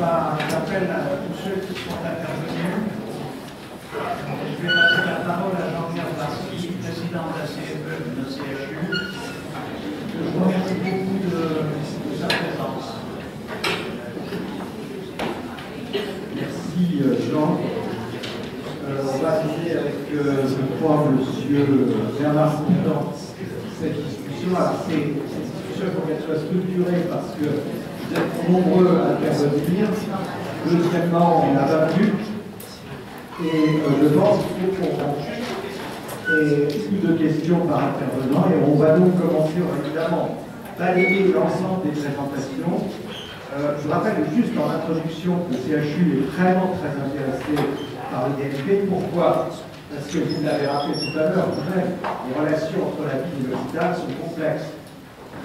J'appelle à tous ceux qui sont intervenus. Je vais passer la parole à Jean-Pierre Barski, président de la CFE de notre CHU. Je vous remercie beaucoup de sa présence. Merci Jean. On va essayer avec, je crois, M. Bernard Spindan cette discussion. Alors, c'est une discussion pour qu'elle soit structurée parce que vous êtes nombreux à intervenir. Deuxièmement, on a 20 minutes. Et je pense qu'il faut qu'on rentre. Et plus de questions par intervenant. Et on va donc commencer, évidemment, balayer l'ensemble des présentations. Je rappelle juste en introduction que le CHU est vraiment très intéressé par le DNP. Pourquoi? Parce que vous l'avez rappelé tout à l'heure, les relations entre la vie et l'hôpital sont complexes.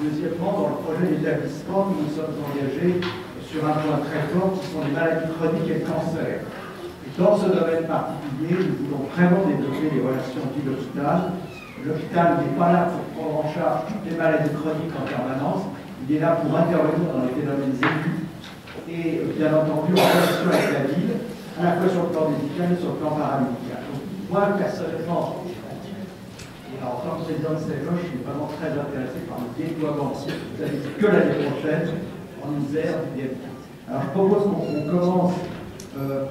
Deuxièmement, dans le projet d'établissement, nous nous sommes engagés sur un point très fort qui sont les maladies chroniques et le cancer. Et dans ce domaine particulier, nous voulons vraiment développer les relations ville-hôpital. L'hôpital n'est pas là pour prendre en charge toutes les maladies chroniques en permanence. Il est là pour intervenir dans les phénomènes aigus et bien entendu en relation avec la ville, à la fois sur le plan médical et sur le plan paramédical. Donc, moi, personnellement, et en tant que président de CFE, je suis vraiment très intéressé par le déploiement, vous avez dit que l'année prochaine, en Isère, du DNP. Alors, je propose qu'on commence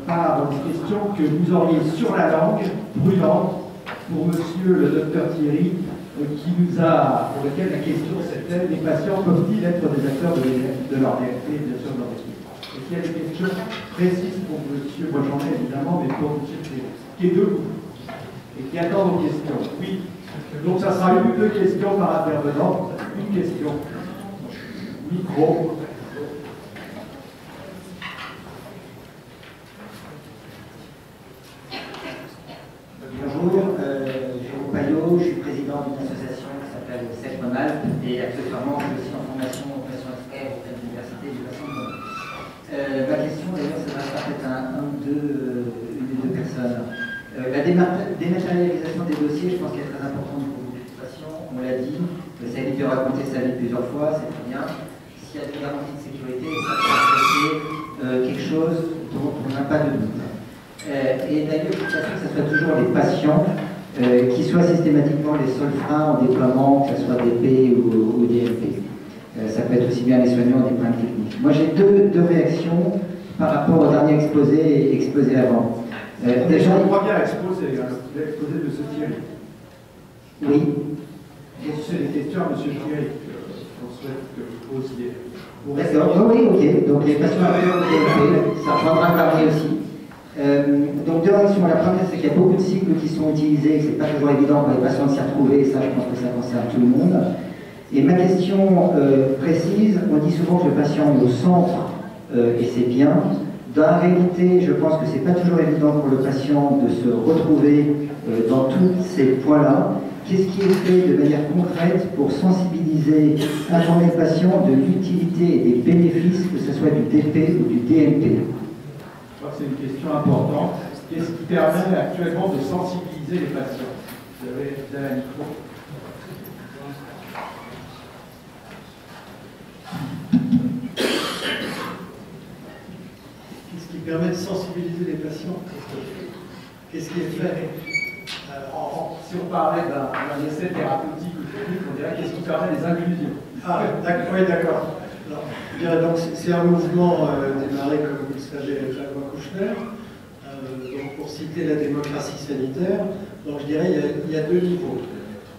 par une question que vous auriez sur la langue, brûlante, pour monsieur le docteur Thierry, pour lequel la question c'était: les patients peuvent-ils être des acteurs de leur DNP, bien sûr, dans l'équipe? Est-ce qu'il y a des questions précises pour monsieur? Moi j'en ai évidemment, mais pour monsieur Thierry, qui est debout et qui attend vos questions. Oui. Donc ça sera deux questions par intervenant. Une question. Micro. Bonjour, Jérôme Payot, je suis président d'une association qui s'appelle CEF-Rhône-Alpes et accessoirement je suis en formation aux patients experts auprès de l'université du bassin de Rhône. Ma question d'ailleurs s'adresse peut-être à une des deux personnes. La dématérialisation des dossiers, je pense qu'elle est très importante pour beaucoup de patients, on l'a dit, ça évite de raconter sa vie plusieurs fois, c'est très bien. S'il y a des garanties de sécurité, ça peut apprécier quelque chose dont on n'a pas de doute. Et d'ailleurs, de toute façon, que ce soit toujours les patients qui soient systématiquement les seuls freins au déploiement, que ce soit DP ou DNP. Ça peut être aussi bien les soignants des points techniques. Moi, j'ai deux réactions par rapport au dernier exposé avant. Déjà, on voit bien l'exposé de ce Thierry. Oui. C'est des questions à M. Thierry qu'on souhaite que vous posiez. D'accord, oui, ok. Donc les patients avec DNP, ça rejoindra parler aussi. Donc deux réactions. La première, c'est qu'il y a beaucoup de cycles qui sont utilisés, et que ce n'est pas toujours évident pour les patients de s'y retrouver, et ça, je pense que ça concerne tout le monde. Et ma question précise, on dit souvent que le patient est au centre, et c'est bien. Dans la réalité, je pense que ce n'est pas toujours évident pour le patient de se retrouver dans tous ces points-là. Qu'est-ce qui est fait de manière concrète pour sensibiliser, informer le patient de l'utilité et des bénéfices, que ce soit du DP ou du DNP? Je crois que c'est une question importante. Qu'est-ce qui permet actuellement de sensibiliser les patients? Vous avez un micro. Qu'est-ce qui permet de sensibiliser les patients? Qu'est-ce qui est fait? Si on parlait d'un essai thérapeutique ou clinique, on dirait qu'est-ce qui permet des inclusions? Ah, oui, d'accord. Donc c'est un mouvement démarré, comme vous le savez, avec la loi Kouchner. Donc pour citer la démocratie sanitaire, donc je dirais il y a deux niveaux.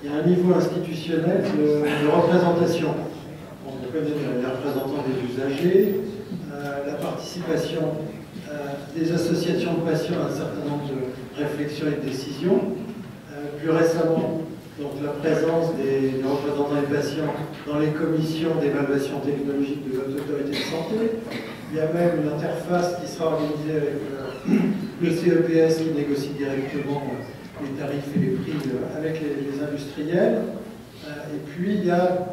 Il y a un niveau institutionnel de représentation. On connaît les représentants des usagers, la participation des associations de patients à un certain nombre de réflexions et de décisions. Plus récemment, donc la présence des représentants des patients dans les commissions d'évaluation technologique de l'autorité de santé. Il y a même une interface qui sera organisée avec le CEPS qui négocie directement les tarifs et les prix avec les industriels. Et puis il y a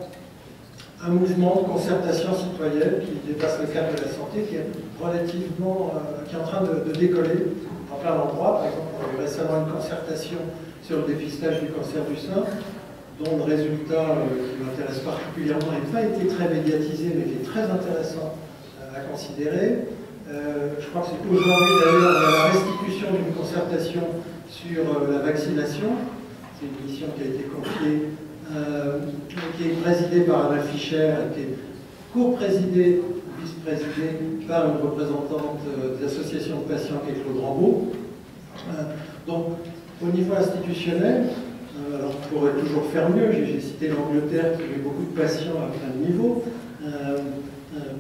un mouvement de concertation citoyenne qui dépasse le cadre de la santé, qui est relativement, qui est en train de décoller en plein d'endroits. Par exemple, on a eu récemment une concertation sur le dépistage du cancer du sein, dont le résultat qui m'intéresse particulièrement n'a pas été très médiatisé, mais qui est très intéressant à considérer. Je crois que c'est aujourd'hui d'ailleurs la restitution d'une concertation sur la vaccination. C'est une mission qui a été confiée, qui est présidée par Anna Fischer et qui est co-présidée, vice-présidée par une représentante de l'association de patients qui est Claude Rambaud. Donc, au niveau institutionnel, alors on pourrait toujours faire mieux. J'ai cité l'Angleterre qui avait beaucoup de patients à plein de niveaux.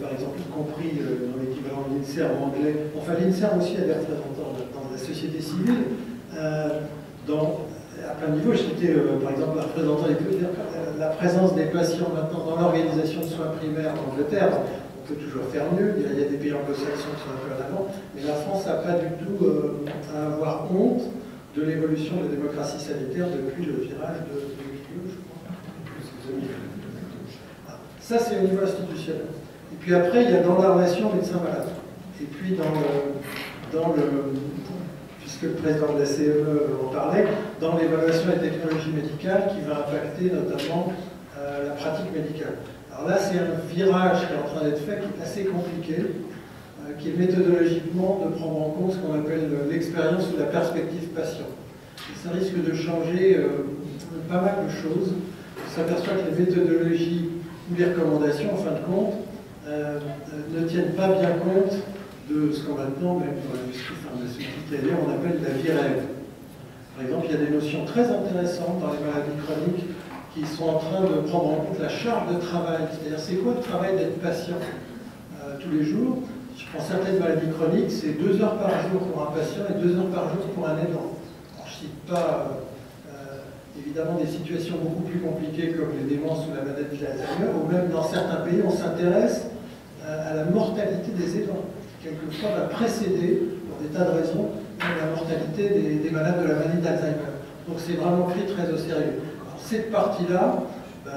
Par exemple, y compris dans l'équivalent de l'INSERM anglais. Enfin, l'INSERM aussi a des représentants dans la société civile. À plein de niveaux, je citais par exemple la présence des patients maintenant dans l'organisation de soins primaires en Angleterre. On peut toujours faire mieux. Il y a des pays anglo-saxons qui sont un peu en avant. Mais la France n'a pas du tout à avoir honte de l'évolution de la démocratie sanitaire depuis le virage de 2002, je crois. Ça, c'est au niveau institutionnel. Et puis après, il y a dans la relation médecin-malade. Et puis puisque le président de la CME en parlait, dans l'évaluation des technologies médicales qui va impacter notamment la pratique médicale. Alors là, c'est un virage qui est en train d'être fait, qui est assez compliqué, qui est méthodologiquement de prendre en compte ce qu'on appelle l'expérience ou la perspective patient. Et ça risque de changer pas mal de choses. On s'aperçoit que les méthodologies ou les recommandations, en fin de compte, ne tiennent pas bien compte de ce qu'on maintenant, même dans l'industrie pharmaceutique, on appelle la vie rêve. Par exemple, il y a des notions très intéressantes dans les maladies chroniques qui sont en train de prendre en compte la charge de travail. C'est-à-dire, c'est quoi le travail d'être patient tous les jours? Je prends certaines maladies chroniques, c'est 2 heures par jour pour un patient et 2 heures par jour pour un aidant. Alors, je ne cite pas évidemment des situations beaucoup plus compliquées comme les démences ou la maladie d'Alzheimer, ou même dans certains pays, on s'intéresse à la mortalité des aidants. Quelquefois va précéder, pour des tas de raisons, la mortalité des malades de la maladie d'Alzheimer. Donc c'est vraiment pris très au sérieux. Alors, cette partie-là, à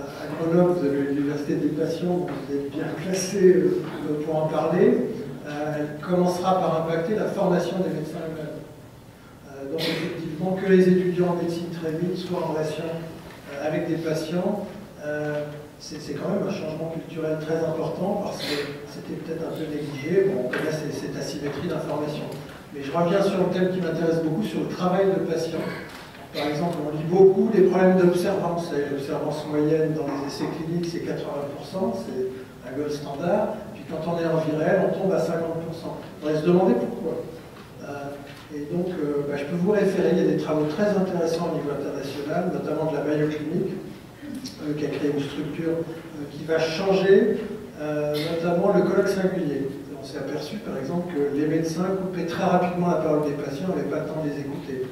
Grenoble, vous avez l'université des patients, vous êtes bien classé pour en parler, elle commencera par impacter la formation des médecins eux-mêmes. Donc effectivement, que les étudiants en médecine très vite soient en relation avec des patients, c'est quand même un changement culturel très important parce que c'était peut-être un peu négligé. Bon, on connaît cette asymétrie d'information. Mais je reviens sur le thème qui m'intéresse beaucoup, sur le travail de patient. Par exemple, on lit beaucoup des problèmes d'observance. L'observance moyenne dans les essais cliniques, c'est 80%, c'est un gold standard. Puis quand on est en vie réelle, on tombe à 50%. On va se demander pourquoi. Et donc, je peux vous référer, il y a des travaux très intéressants au niveau international, notamment de la bioclinique, qui a créé une structure qui va changer, notamment le colloque singulier. On s'est aperçu, par exemple, que les médecins coupaient très rapidement la parole des patients, n'avaient pas le temps de les écouter.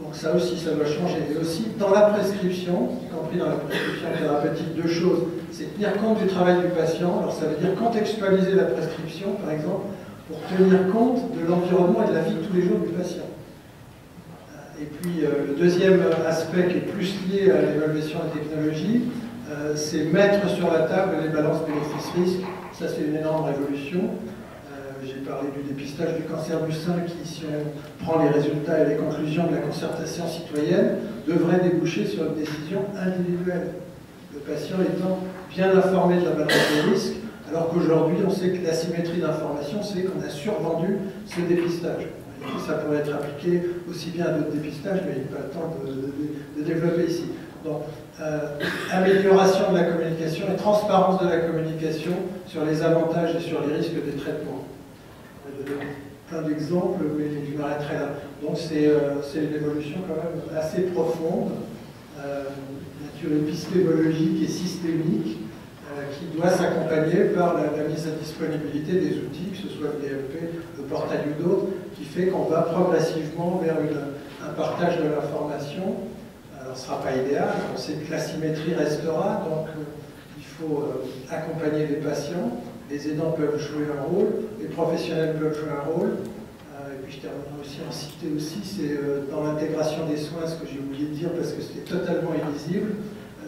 Donc ça aussi, ça doit changer. Et aussi, dans la prescription, y compris dans la prescription thérapeutique, 2 choses. C'est tenir compte du travail du patient. Alors ça veut dire contextualiser la prescription, par exemple, pour tenir compte de l'environnement et de la vie de tous les jours du patient. Et puis, le deuxième aspect qui est plus lié à l'évaluation des technologies, c'est mettre sur la table les balances bénéfices-risques. Ça, c'est une énorme révolution. J'ai parlé du dépistage du cancer du sein qui, si on prend les résultats et les conclusions de la concertation citoyenne, devrait déboucher sur une décision individuelle. Le patient étant bien informé de la balance des risques, alors qu'aujourd'hui, on sait que l'asymétrie d'information, c'est qu'on a survendu ce dépistage. Ça pourrait être appliqué aussi bien à d'autres dépistages, mais il n'y a pas le temps de développer ici. Donc, amélioration de la communication et transparence de la communication sur les avantages et sur les risques des traitements. Je vais donner plein d'exemples, mais je m'arrêterai là. Donc, c'est une évolution quand même assez profonde, nature épistémologique et systémique, qui doit s'accompagner par la mise à disponibilité des outils, que ce soit le DMP, le portail ou d'autres, qui fait qu'on va progressivement vers un partage de l'information. Alors, ce ne sera pas idéal, on sait que l'asymétrie restera, donc il faut accompagner les patients, les aidants peuvent jouer un rôle, les professionnels peuvent jouer un rôle, et puis je terminerai aussi en citer aussi, c'est dans l'intégration des soins, ce que j'ai oublié de dire parce que c'était totalement illisible,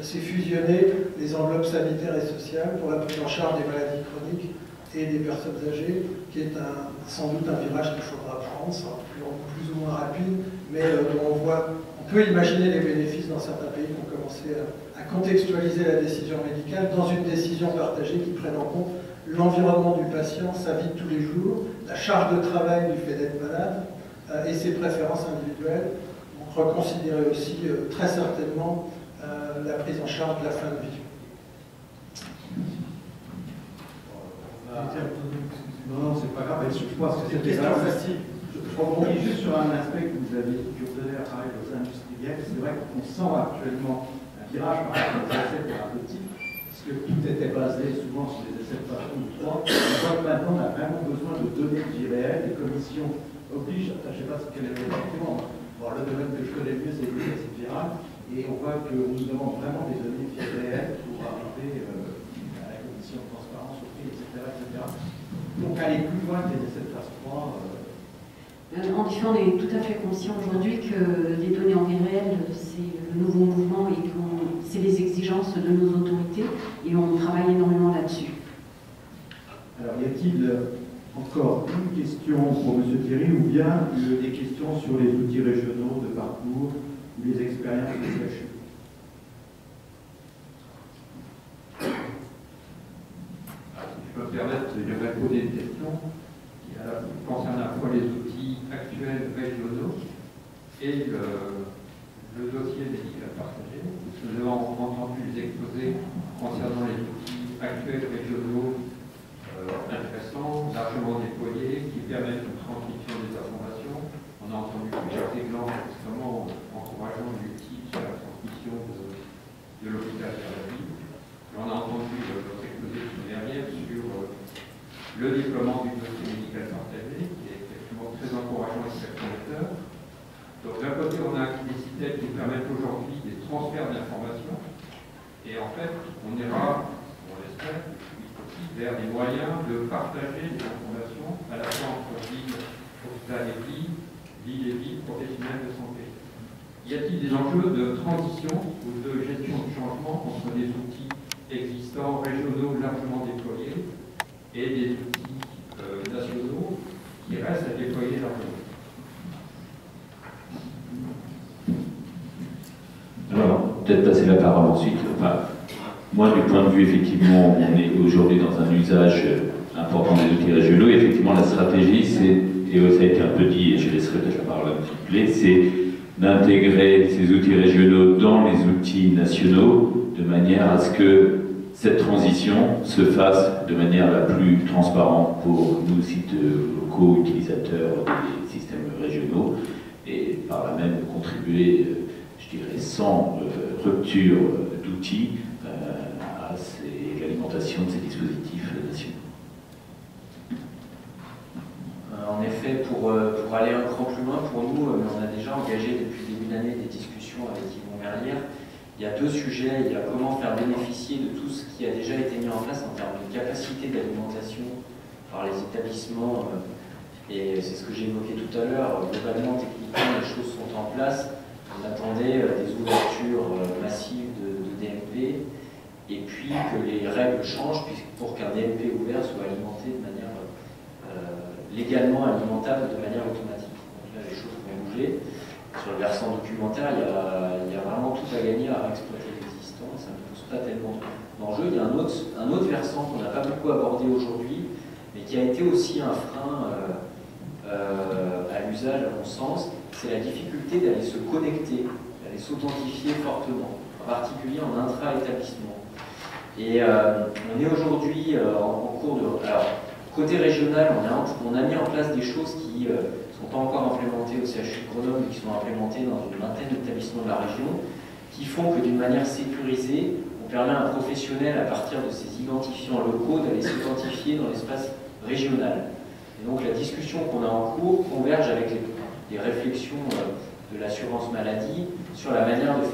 c'est fusionner les enveloppes sanitaires et sociales pour la prise en charge des maladies chroniques et des personnes âgées, qui est sans doute un virage qu'il faudra prendre, ça sera plus ou moins rapide, mais dont on peut imaginer les bénéfices dans certains pays qui ont commencé à contextualiser la décision médicale dans une décision partagée qui prenne en compte l'environnement du patient, sa vie de tous les jours, la charge de travail du fait d'être malade et ses préférences individuelles. Donc reconsidérer aussi très certainement la prise en charge de la fin de vie. Non, c'est pas grave, je pense que c'était facile. Je rebondis juste sur un aspect que vous avez donné à parler aux industriels. C'est vrai qu'on sent actuellement un virage par rapport aux essais thérapeutiques, parce que tout était basé souvent sur les essais de phase 1 ou 3. On voit que maintenant, on a vraiment besoin de données de vie réelle. Les commissions obligent, je ne sais pas quel est le département, le domaine que je connais le mieux, c'est les essais virales, et on voit qu'on nous demande vraiment des données de vie réelle pour arriver à la commission de transparence au prix, etc., etc. Donc aller plus loin que les essais de phase 3. En effet, on est tout à fait conscient aujourd'hui que les données en vie réelle, c'est le nouveau mouvement et que c'est les exigences de nos autorités et on travaille énormément là-dessus. Alors, y a-t-il encore une question pour M. Thierry ou bien des questions sur les outils régionaux de parcours ou les expériences de CHU? Je peux me permettre, j'aimerais poser une question qui concerne à la fois les outils actuels régionaux et le dossier médical partagé. Nous avons entendu les exposés concernant les outils actuels régionaux intéressants, largement déployés, qui permettent une transmission des informations. On a entendu plusieurs exemples extrêmement encourageants et utiles sur la transmission de l'hôpital vers la ville. On a entendu votre exposé dernière sur le déploiement du dossier médical partagé, qui est effectivement très encourageant et très prometteur. Donc d'un côté, on a des systèmes qui permettent aujourd'hui des transferts d'informations, et en fait, on ira, on l'espère, vers des moyens de partager des informations à la fois entre ville, hôpital et ville et ville professionnelle de santé. Y a-t-il des enjeux de transition ou de gestion de changement entre des outils existants, régionaux, largement déployés, et des outils nationaux qui restent à déployer largement? Alors, peut-être passer la parole ensuite. Enfin, moi, du point de vue, effectivement, on est aujourd'hui dans un usage important des outils régionaux. Et effectivement, la stratégie, c'est, et ça a été un peu dit, et je laisserai peut-être la parole à M. Plé, c'est d'intégrer ces outils régionaux dans les outils nationaux, de manière à ce que cette transition se fasse de manière la plus transparente pour nous, sites locaux, utilisateurs des systèmes régionaux, et par là même contribuer, je dirais, sans rupture d'outils, à l'alimentation de ces dispositifs nationaux. En effet, pour aller un cran plus loin, pour nous, on a déjà engagé depuis le début d'année des discussions avec Yvon Merlière. Il y a deux sujets. Il y a comment faire bénéficier de tout ce qui a déjà été mis en place en termes de capacité d'alimentation par les établissements. Et c'est ce que j'ai évoqué tout à l'heure. Globalement, techniquement, les choses sont en place. On attendait des ouvertures massives de DMP et puis que les règles changent pour qu'un DMP ouvert soit alimenté de manière légalement alimentable de manière automatique. Donc là, les choses vont bouger. Sur le versant documentaire, il y a vraiment tout à gagner à exploiter l'existant. Ça ne pose pas tellement d'enjeux. Il y a un autre versant qu'on n'a pas beaucoup abordé aujourd'hui, mais qui a été aussi un frein à l'usage, à mon sens, c'est la difficulté d'aller se connecter, d'aller s'authentifier fortement, en particulier en intra-établissement. Et on est aujourd'hui en cours de... Alors, côté régional, on a mis en place des choses qui sont pas encore implémentées au CHU de Grenoble, mais qui sont implémentées dans une vingtaine d'établissements de la région, qui font que d'une manière sécurisée, on permet à un professionnel, à partir de ses identifiants locaux, d'aller s'identifier dans l'espace régional. Et donc la discussion qu'on a en cours converge avec les réflexions de l'assurance maladie sur la manière de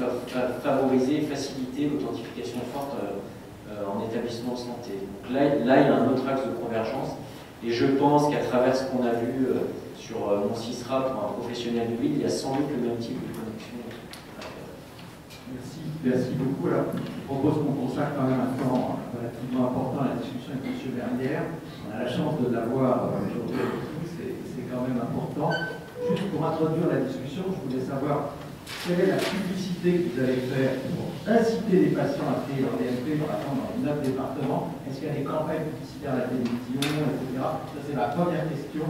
favoriser et faciliter l'authentification forte en établissement de santé. Donc là, il y a un autre axe de convergence, et je pense qu'à travers ce qu'on a vu sur mon CISRA pour un professionnel de ville, il y a sans doute le même type de connexion à faire. Merci beaucoup. Alors, je propose qu'on consacre quand même un temps relativement important à la discussion avec M. Merlière. On a la chance de l'avoir aujourd'hui avec nous, c'est quand même important. Juste pour introduire la discussion, je voulais savoir quelle est la publicité que vous allez faire pour inciter les patients à créer leur DMP, par exemple, dans 9 départements? Est-ce qu'il y a des campagnes publicitaires à la télévision, etc.? Ça, c'est ma première question.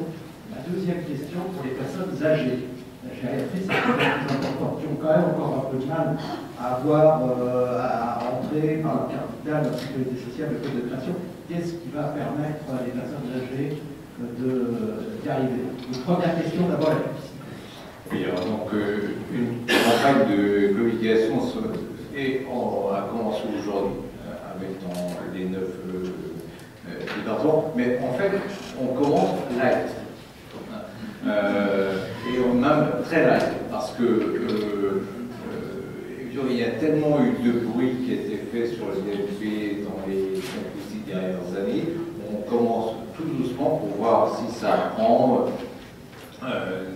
La deuxième question, pour les personnes âgées. La gériatrie, c'est plus important, qui ont quand même encore un peu de mal à rentrer par le capital, la sécurité sociale, le code de création. Qu'est-ce qui va permettre à les personnes âgées d'y arriver? Donc, première question, d'abord la publicité. Oui, alors donc une campagne de communication a commencé aujourd'hui avec les 9 départements, mais en fait on commence light et on même très light parce que il y a tellement eu de bruit qui a été fait sur le DMP dans les 5 dernières années. On commence tout doucement pour voir si ça prend,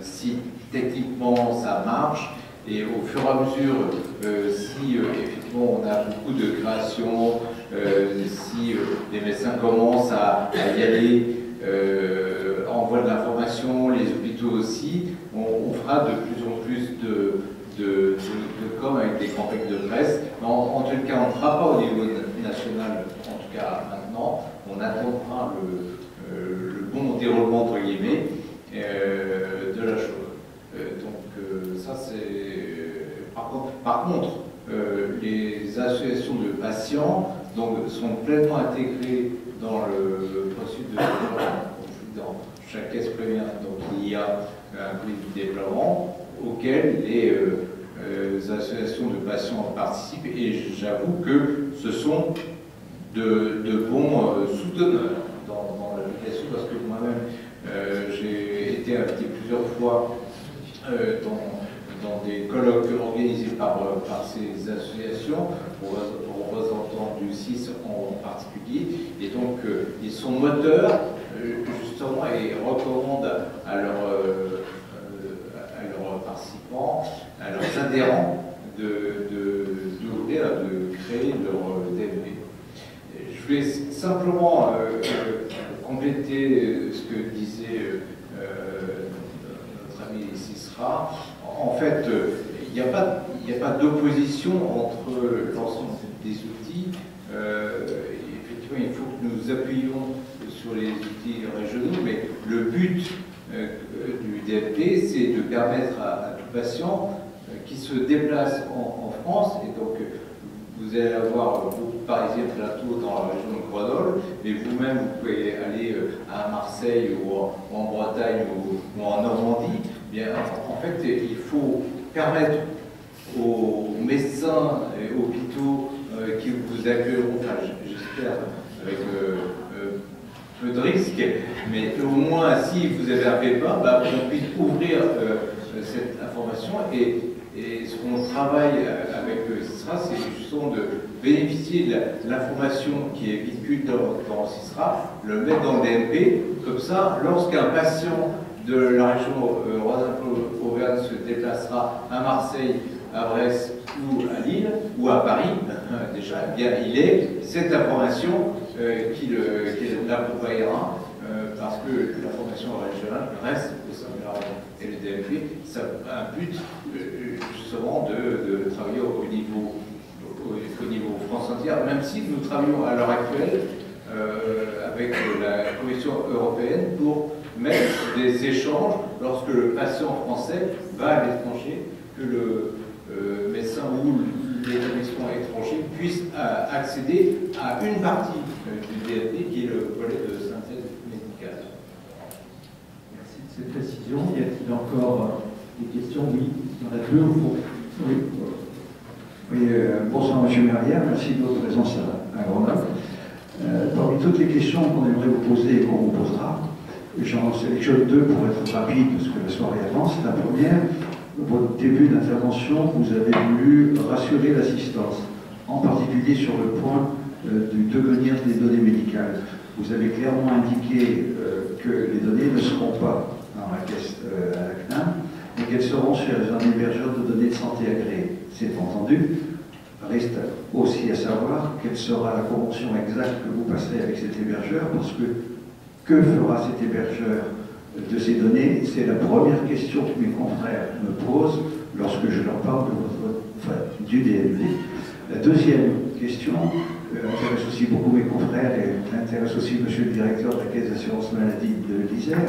si techniquement ça marche, et au fur et à mesure, si effectivement on a beaucoup de création, si les médecins commencent à y aller, envoient de l'information, les hôpitaux aussi, on fera de plus en plus de com avec des campagnes de presse. En tout cas, on ne fera pas au niveau national, en tout cas maintenant, on attendra le bon déroulement entre guillemets de la chose. Ça c'est... Par contre, les associations de patients sont pleinement intégrées dans le processus de déploiement. Dans chaque caisse première, donc il y a un comité de déploiement auquel les associations de patients participent, et j'avoue que ce sont de bons souteneurs dans l'application, parce que moi-même j'ai été invité plusieurs fois dans des colloques organisés par ces associations, représentants du CIS en particulier, et donc ils sont moteurs justement et recommandent à leurs participants, à leurs adhérents de créer leur DMP. Je vais simplement compléter ce que disait notre ami Sisra. En fait, il n'y a pas d'opposition entre l'ensemble des outils. Effectivement, il faut que nous appuyions sur les outils régionaux, mais le but du DMP, c'est de permettre à tout patient qui se déplace en France, et donc vous allez avoir beaucoup de Parisiens bientôt dans la région de Grenoble, mais vous-même, vous pouvez aller à Marseille ou en Bretagne ou en Normandie. Bien, en fait, il faut permettre aux médecins et hôpitaux qui vous accueilleront, enfin, j'espère, avec peu de risques, mais au moins, si vous avez un pépin, on puisse ouvrir cette information. Et ce qu'on travaille avec CISRA, c'est justement de bénéficier de l'information qui est véhiculée dans CISRA, le mettre dans le DMP, comme ça, lorsqu'un patient de la région Rhône-Alpes-Auvergne se déplacera à Marseille, à Brest ou à Lille, ou à Paris, déjà, bien, il est cette information qui l'accompagnera, parce que l'information régionale reste au sein de la région. Et le DMP, ça a un but justement de travailler au niveau France entière, même si nous travaillons à l'heure actuelle avec la Commission européenne pour mettre des échanges lorsque le patient français va à l'étranger, que le médecin ou l'établissement étranger puisse accéder à une partie du DMP qui est le volet de synthèse médicale. Merci de cette précision. Y a-t-il encore des questions? Oui, il y en a deux au fond. Oui, bonsoir M. Merrière, merci de votre présence à Grenoble. Parmi toutes les questions qu'on aimerait vous poser et qu'on vous posera, j'en sélectionne deux pour être rapide parce que la soirée avance. La première, votre début d'intervention, vous avez voulu rassurer l'assistance, en particulier sur le point du devenir des données médicales. Vous avez clairement indiqué que les données ne seront pas dans la caisse à la CNAM, mais qu'elles seront chez un hébergeur de données de santé agréé. C'est entendu. Reste aussi à savoir quelle sera la convention exacte que vous passerez avec cet hébergeur, parce que fera cet hébergeur de ces données? C'est la première question que mes confrères me posent lorsque je leur parle du DNP. La deuxième question intéresse aussi beaucoup mes confrères et intéresse aussi monsieur le directeur de la Caisse d'assurance maladie de l'Isère,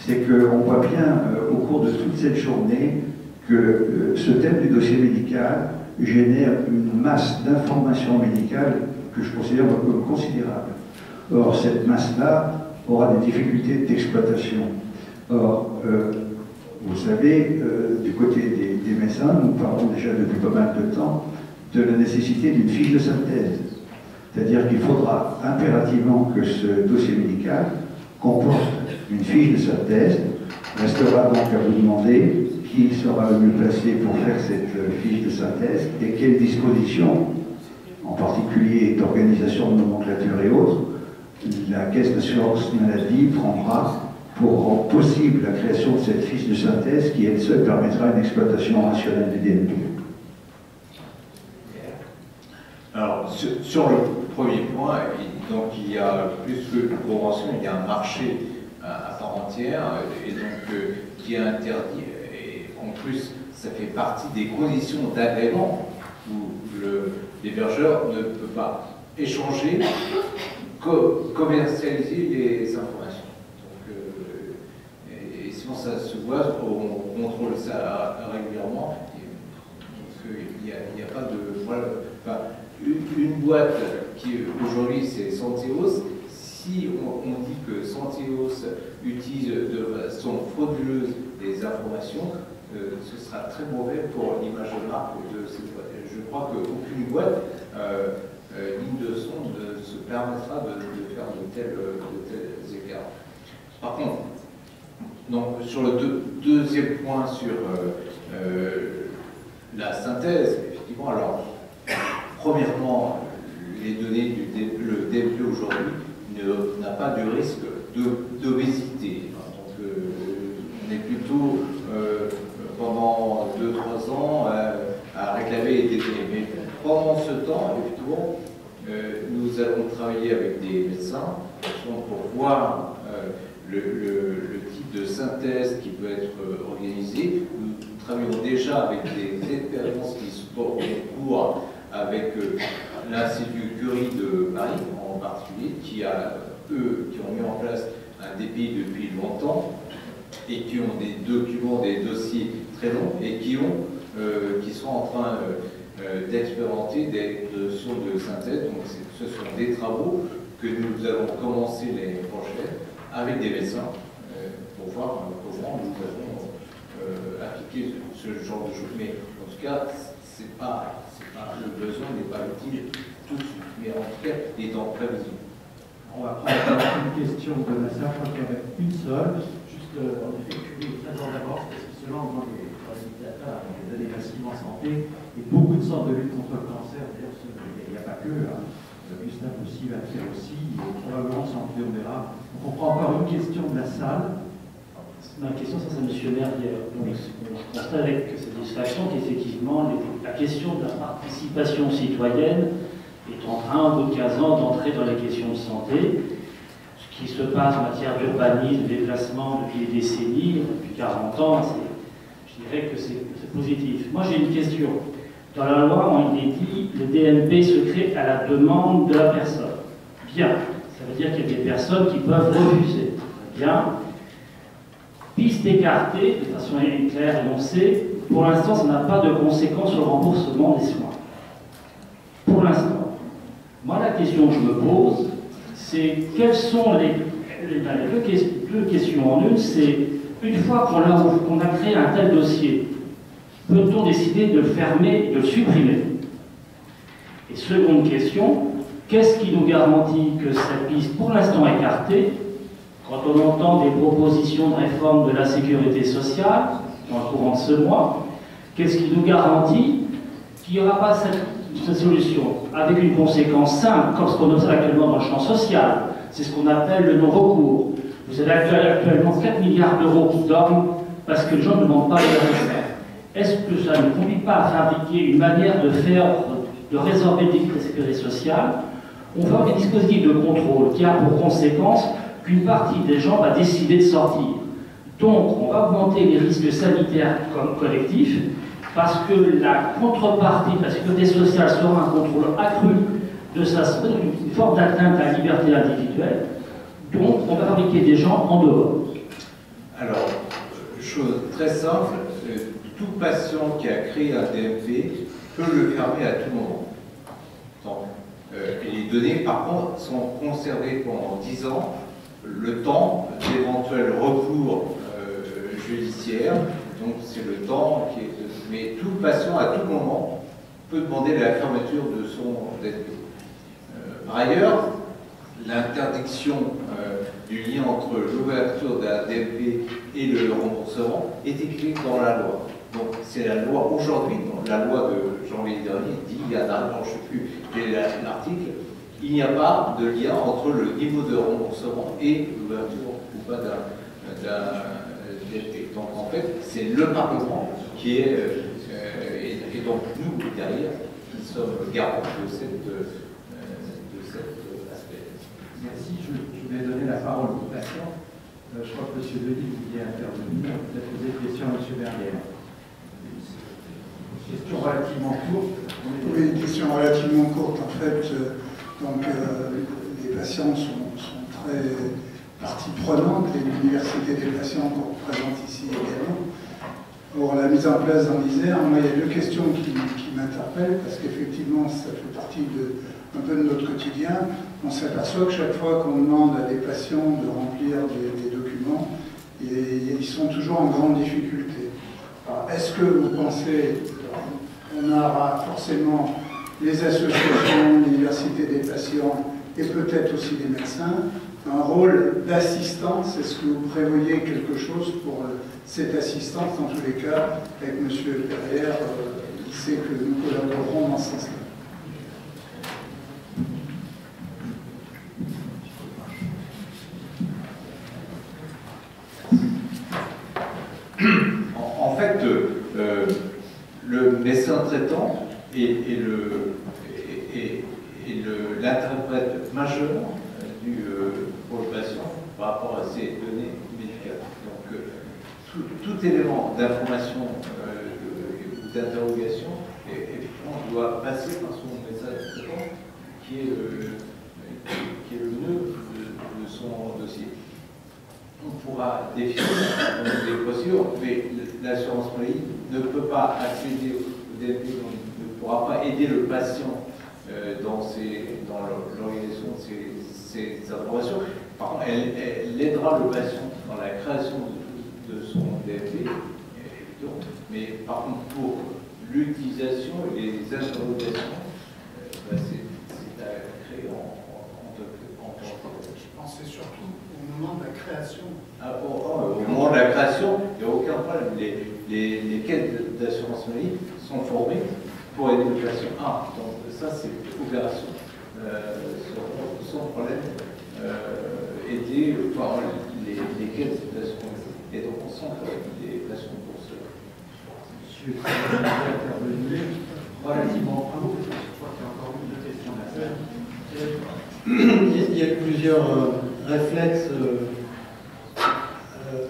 c'est qu'on voit bien au cours de toute cette journée que ce thème du dossier médical génère une masse d'informations médicales que je considère comme considérable. Or, cette masse-là aura des difficultés d'exploitation. Or, vous savez, du côté des médecins, nous parlons déjà depuis pas mal de temps de la nécessité d'une fiche de synthèse. C'est-à-dire qu'il faudra impérativement que ce dossier médical comporte une fiche de synthèse. Restera donc à vous demander qui sera le mieux placé pour faire cette fiche de synthèse et quelles dispositions, en particulier d'organisation de nomenclature et autres, la Caisse d'assurance maladie prendra pour rendre possible la création de cette fiche de synthèse qui, elle seule, permettra une exploitation rationnelle du DNP. Alors, sur le premier point, donc il y a plus que une convention, il y a un marché à part entière, et donc qui est interdit. Et en plus, ça fait partie des conditions d'agrément où l'hébergeur ne peut pas échanger, commercialiser les informations. Donc, et sinon, ça se voit, on contrôle ça régulièrement. Il n'y a pas de... Voilà, enfin, une boîte qui aujourd'hui c'est Santéos, si on dit que Santéos utilise de façon frauduleuse des informations, ce sera très mauvais pour l'image de marque de cette boîte. Je crois qu'aucune boîte ligne de son ne se permettra de faire de tels écarts. Par contre, donc, sur le deuxième point sur la synthèse, effectivement, alors, premièrement, les données le DNP aujourd'hui n'a pas de risque d'obésité. Donc, on est plutôt pendant 2-3 ans à réclamer des données. Mais pendant ce temps, effectivement, nous allons travailler avec des médecins pour voir le type de synthèse qui peut être organisé. Nous travaillons déjà avec des expériences qui sont en cours avec l'Institut Curie de Paris en particulier, qui ont mis en place un DPI depuis longtemps et qui ont des documents, des dossiers très longs et qui sont en train d'expérimenter des notions de synthèse. Donc ce sont des travaux que nous allons commencer l'année prochaine avec des médecins pour voir comment nous allons appliquer ce genre de choses. Mais en tout cas, le besoin n'est pas utile tout de suite, mais en tout cas, il est en prévision. On va prendre une question de la salle, je crois qu'il y en a une seule, juste en effet, d'abord, parce que selon les indicateurs, les données massivement santé, et beaucoup de sortes de lutte contre le cancer, d'ailleurs, il n'y a pas que, hein. Gustave aussi va le faire aussi, et probablement sans plus on verra. Donc on prend encore une question de la salle. Ma question, ça M. Maire hier. On constate avec satisfaction qu'effectivement, la question de la participation citoyenne est en train, au bout de 15 ans, d'entrer dans les questions de santé. Ce qui se passe en matière d'urbanisme, de déplacement depuis des décennies, depuis 40 ans, je dirais que c'est positif. Moi, j'ai une question. Dans la loi, il est dit le DNP se crée à la demande de la personne. Bien. Ça veut dire qu'il y a des personnes qui peuvent refuser. Bien. Piste écartée, de façon claire énoncée, pour l'instant, ça n'a pas de conséquences sur le remboursement des soins. Pour l'instant. Moi, la question que je me pose, c'est quelles sont les deux questions en une, c'est une fois qu'on a créé un tel dossier, peut-on décider de le fermer, de le supprimer? Et seconde question, qu'est-ce qui nous garantit que cette piste, pour l'instant écartée, quand on entend des propositions de réforme de la sécurité sociale, dans le courant de ce mois, qu'est-ce qui nous garantit qu'il n'y aura pas cette solution, avec une conséquence simple, comme ce qu'on observe actuellement dans le champ social, c'est ce qu'on appelle le non-recours. Vous avez actuellement 4 milliards d'euros qui dorment parce que les gens ne demandent pas les RSA. Est-ce que ça ne conduit pas à fabriquer une manière de résorber le déficit de la sécurité sociale? On va avoir des dispositifs de contrôle qui a pour conséquence qu'une partie des gens va décider de sortir. Donc, on va augmenter les risques sanitaires comme collectifs, parce que la contrepartie de la sécurité sociale sera un contrôle accru de sa une forme d'atteinte à la liberté individuelle, donc on va fabriquer des gens en dehors. Alors, chose très simple, tout patient qui a créé un DMP peut le fermer à tout moment. Donc, et les données, par contre, sont conservées pendant 10 ans, le temps d'éventuel recours judiciaire. Donc, c'est le temps qui est... Mais tout patient, à tout moment, peut demander la fermeture de son DMP. Par ailleurs, l'interdiction du lien entre l'ouverture d'un DMP et le remboursement est écrite dans la loi. Donc c'est la loi aujourd'hui, la loi de janvier dernier dit, il y a un an, je ne sais plus quel est l'article, il n'y a pas de lien entre le niveau de remboursement et l'ouverture ou pas d'un DMP. Donc en fait, c'est le Parlement qui est, et donc nous, derrière, qui sommes garants de cet aspect. Merci, je vais donner la parole aux patients. Je crois que M. Delis voulait intervenir, peut-être poser des questions à M. Bernier. Une question relativement courte. Oui, une question relativement courte. En fait, les patients sont très partie prenante, et l'université des patients qu'on représente ici également. Pour la mise en place dans l'Isère, moi, il y a deux questions qui m'interpellent, parce qu'effectivement, ça fait partie un peu de notre quotidien. On s'aperçoit que chaque fois qu'on demande à des patients de remplir des documents, ils sont toujours en grande difficulté. Est-ce que vous pensez qu'on aura forcément les associations, l'université des patients et peut-être aussi les médecins, un rôle d'assistance? Est-ce que vous prévoyez quelque chose pour cette assistance? Dans tous les cas, avec M. Perrière, il sait que nous collaborerons dans ce sens-là. En fait, le médecin traitant et l'interprète majeur pour le patient par rapport à ces données médicales. Donc, tout élément d'information ou d'interrogation, effectivement, doit passer par son médecin traitant qui est le nœud de son dossier. On pourra définir des procédures, mais l'assurance maladie ne peut pas accéder au DMP, ne pourra pas aider le patient dans l'organisation de ces informations. Par contre, elle aidera le patient dans la création de son DMP, mais par contre, pour l'utilisation et les interrogations, c'est à créer en Je pensais surtout au moment de la création. Au moment de la création, il n'y a aucun problème. Les caisses d'assurance maladie sont formées pour aider le patient. Donc ça, c'est opération sans problème. Aider les caisses d'assurance maladie. Et donc, on sent les patients pour cela. Monsieur le Président, intervenir relativement court, je crois qu'il y a encore une question à faire. Il y a plusieurs réflexes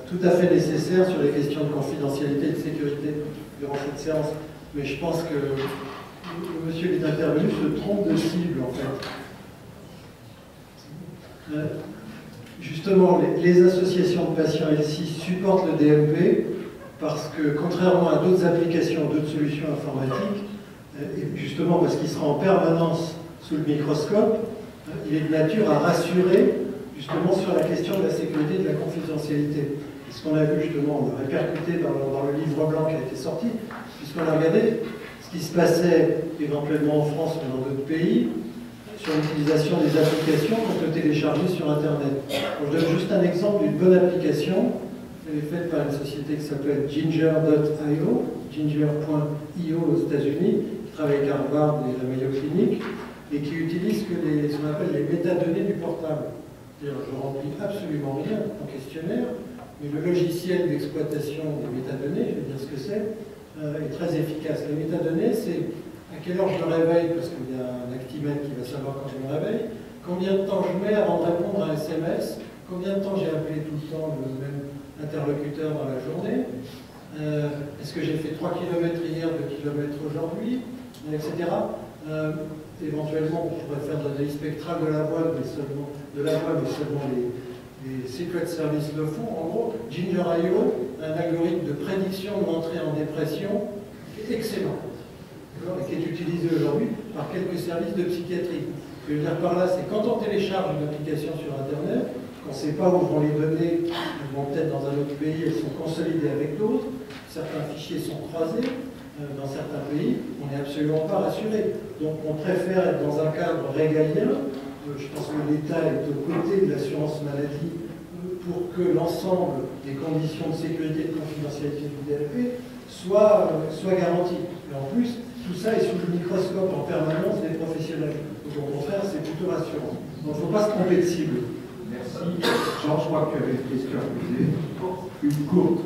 tout à fait nécessaires sur les questions de confidentialité et de sécurité durant cette séance. Mais je pense que monsieur qui est intervenu se trompe de cible, en fait. Justement, les associations de patients ici supportent le DMP parce que, contrairement à d'autres applications, d'autres solutions informatiques, et justement parce qu'il sera en permanence sous le microscope, il est de nature à rassurer justement sur la question de la sécurité et de la confidentialité. Et ce qu'on a vu justement, on a répercuté dans le livre blanc qui a été sorti, puisqu'on a regardé ce qui se passait éventuellement en France ou dans d'autres pays sur l'utilisation des applications qu'on peut télécharger sur Internet. Donc, je donne juste un exemple d'une bonne application. Elle est faite par une société qui s'appelle Ginger.io, Ginger.io aux États-Unis, qui travaille avec Harvard et la Mayo Clinic, et qui utilise ce qu'on appelle les métadonnées du portable. C'est-à-dire, je ne remplis absolument rien en questionnaire, mais le logiciel d'exploitation des métadonnées, je vais dire ce que c'est, est très efficace. Les métadonnées, c'est à quelle heure je me réveille, parce qu'il y a un Actimel qui va savoir quand je me réveille, combien de temps je mets avant de répondre à un SMS, combien de temps j'ai appelé tout le temps le même interlocuteur dans la journée, Est-ce que j'ai fait 3 km hier, 2 km aujourd'hui, etc. Éventuellement, je pourrais faire de l'analyse spectrale de la voile, mais seulement les secret services le font. En gros, Ginger.io, un algorithme de prédiction d'entrée en dépression qui est excellent, et qui est utilisé aujourd'hui par quelques services de psychiatrie. Ce que je veux dire par là, c'est quand on télécharge une application sur Internet, qu'on ne sait pas où vont les données, elles vont peut-être dans un autre pays, elles sont consolidées avec d'autres, certains fichiers sont croisés dans certains pays, on n'est absolument pas rassuré. Donc on préfère être dans un cadre régalien. Je pense que l'État est aux côtés de l'assurance maladie pour que l'ensemble des conditions de sécurité et de confidentialité du DLP soient garanties. Et en plus, tout ça est sous le microscope en permanence des professionnels. Donc au contraire, c'est plutôt rassurant. Donc il ne faut pas se tromper de cible. Merci. Georges, je crois que tu avais une question à poser. Une courte.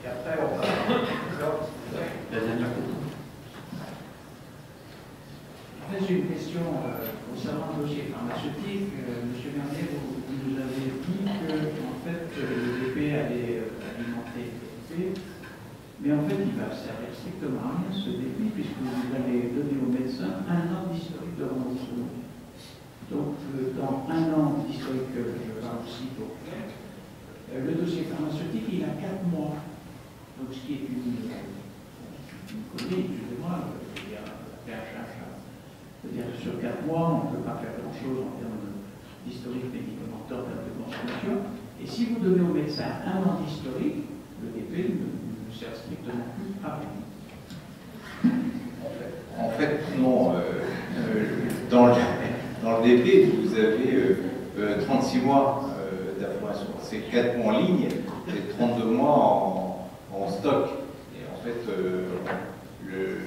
Et après, on va... La dernière question. En fait, j'ai une question concernant le dossier pharmaceutique. Monsieur Bernier, vous nous avez dit que en fait, le DP allait alimenter le DP, mais en fait, il va servir strictement à rien ce DP, puisque vous allez donner aux médecins 1 an d'historique de remboursement. Donc, dans 1 an d'historique, je parle aussi pour le dossier pharmaceutique, il a 4 mois. Donc, ce qui est une connerie, excusez-moi, il y a un chercheur. C'est-à-dire que sur 4 mois, on ne peut pas faire grand-chose en termes d'historique médicamentaire de consommation. Et si vous donnez au médecin 1 an d'historique, le DP ne sert strictement plus à rien. En fait, non. Dans le DP, vous avez 36 mois d'information. C'est 4 mois en ligne, c'est 32 mois en stock. Et en fait, le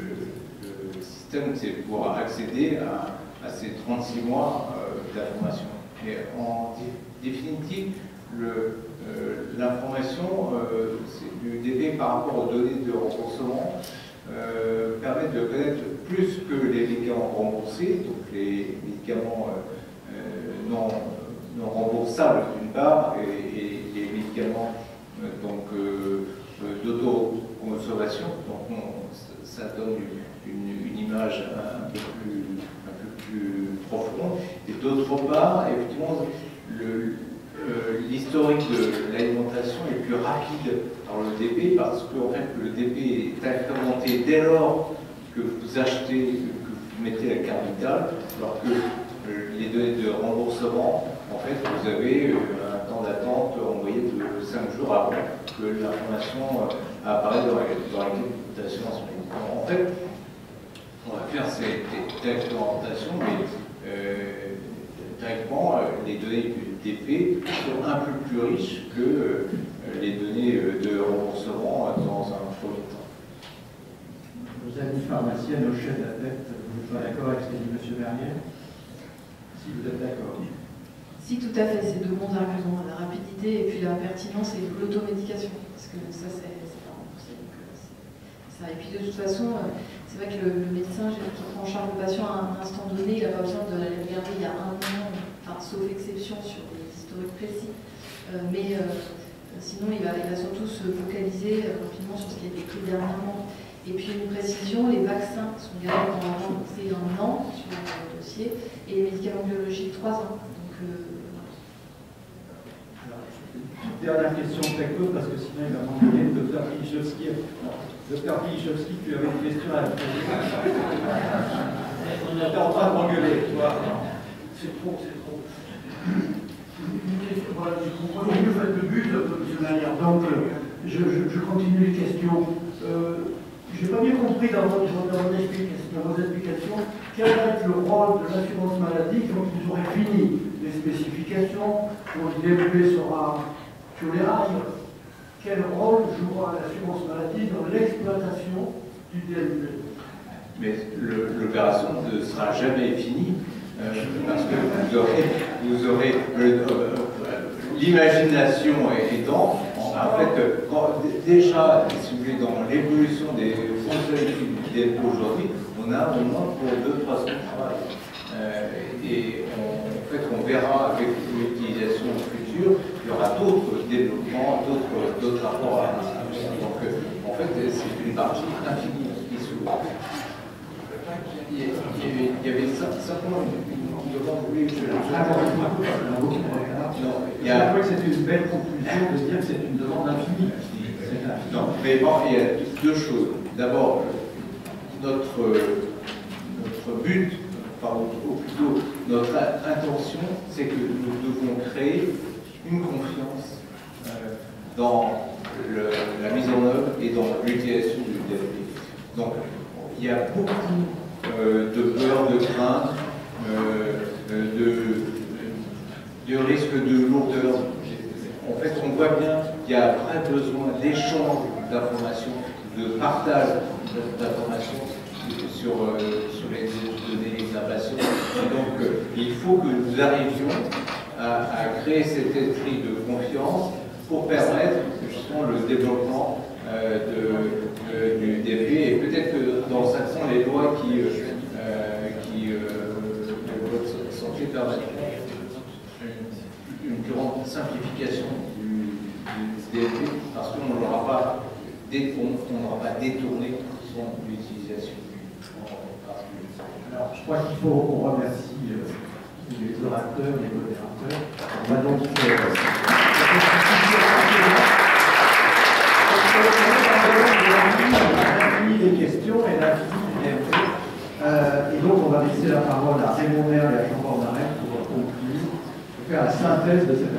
système, c'est pouvoir accéder à ces 36 mois d'information. Mais en définitive, l'information du DP par rapport aux données de remboursement permet de connaître plus que les médicaments remboursés, donc les médicaments non remboursables d'une part, et les médicaments d'autoconsommation. Donc ça donne une image un peu plus profonde. Et d'autre part, effectivement, l'historique de l'alimentation est plus rapide dans le DP parce que en fait, le DP est implémenté dès lors que vous achetez, que vous mettez la carte vitale, alors que les données de remboursement, en fait, vous avez un temps d'attente en moyenne de 5 jours avant que l'information apparaît dans l'équipe d'assurance médicale. En fait, on va faire cette expérimentation, mais directement, les données du DP sont un peu plus riches que les données de remboursement dans un premier temps. Vos amis pharmaciens hochaient la tête. Vous n'êtes pas d'accord avec ce que dit M. Bernier? Si vous êtes d'accord. Si, tout à fait, c'est 2 bons arguments, la rapidité et puis la pertinence et l'automédication, parce que ça, c'est pas remboursé. Et puis de toute façon, c'est vrai que le médecin qui prend en charge le patient à un instant donné, il n'a pas besoin de l'aller regarder il y a 1 an, enfin, sauf exception sur des historiques précis. Sinon, il va surtout se focaliser rapidement sur ce qui a été écrit dernièrement. Et puis une précision, les vaccins sont également remboursés 1 an sur le dossier, et les médicaments biologiques 3 ans. Donc, dernière question très courte, parce que sinon il va m'envoyer le docteur Pilichowski. Docteur Pilichowski, tu avais une question à poser. On était en train de m'engueuler, tu vois. C'est trop. Voilà, j'ai compris que vous faites le but, M. Bernier. Donc, je continue les questions. Je n'ai pas bien compris dans vos explications quel va être le rôle de l'assurance maladie quand ils auraient fini les spécifications, quand le DLP sera sur les rails. Quel rôle jouera l'assurance maladie dans l'exploitation du DLP? Mais l'opération ne sera jamais finie parce que vous aurez l'imagination étant, en fait, déjà, si vous voulez, dans l'évolution des fonctionnalités du DLP aujourd'hui, on a un moment pour 2-3 semaines de travail. Et en fait, on verra avec l'utilisation future, il y aura d'autres développements, d'autres rapports à ça. Donc, en fait, c'est une partie infinie qui s'ouvre. Il y avait simplement une demande. Oui, non, je crois que c'est une belle conclusion de dire que c'est une demande infinie. Non, mais bon, il y a deux choses. D'abord, notre but, ou plutôt notre intention, c'est que nous devons créer une confiance dans la mise en œuvre et dans l'utilisation du DLP. Donc, il y a beaucoup de peur, de crainte, de risque de lourdeur. En fait, on voit bien qu'il y a un vrai besoin d'échange d'informations, de partage d'informations sur les données d'examination. Et donc, il faut que nous arrivions à créer cet esprit de confiance pour permettre justement le développement du DLP. Et peut-être que dans 5 ans, les lois qui santé permettront une plus grande simplification du DLP parce qu'on n'aura pas détourné son utilisation. Alors, je crois qu'il faut qu'on remercie les orateurs, les modérateurs. On va donc les questions et l'infini du DLP. Et donc, on va laisser la parole à Raymond Merle et à Jean-Paul Narek pour conclure, pour faire la synthèse de cette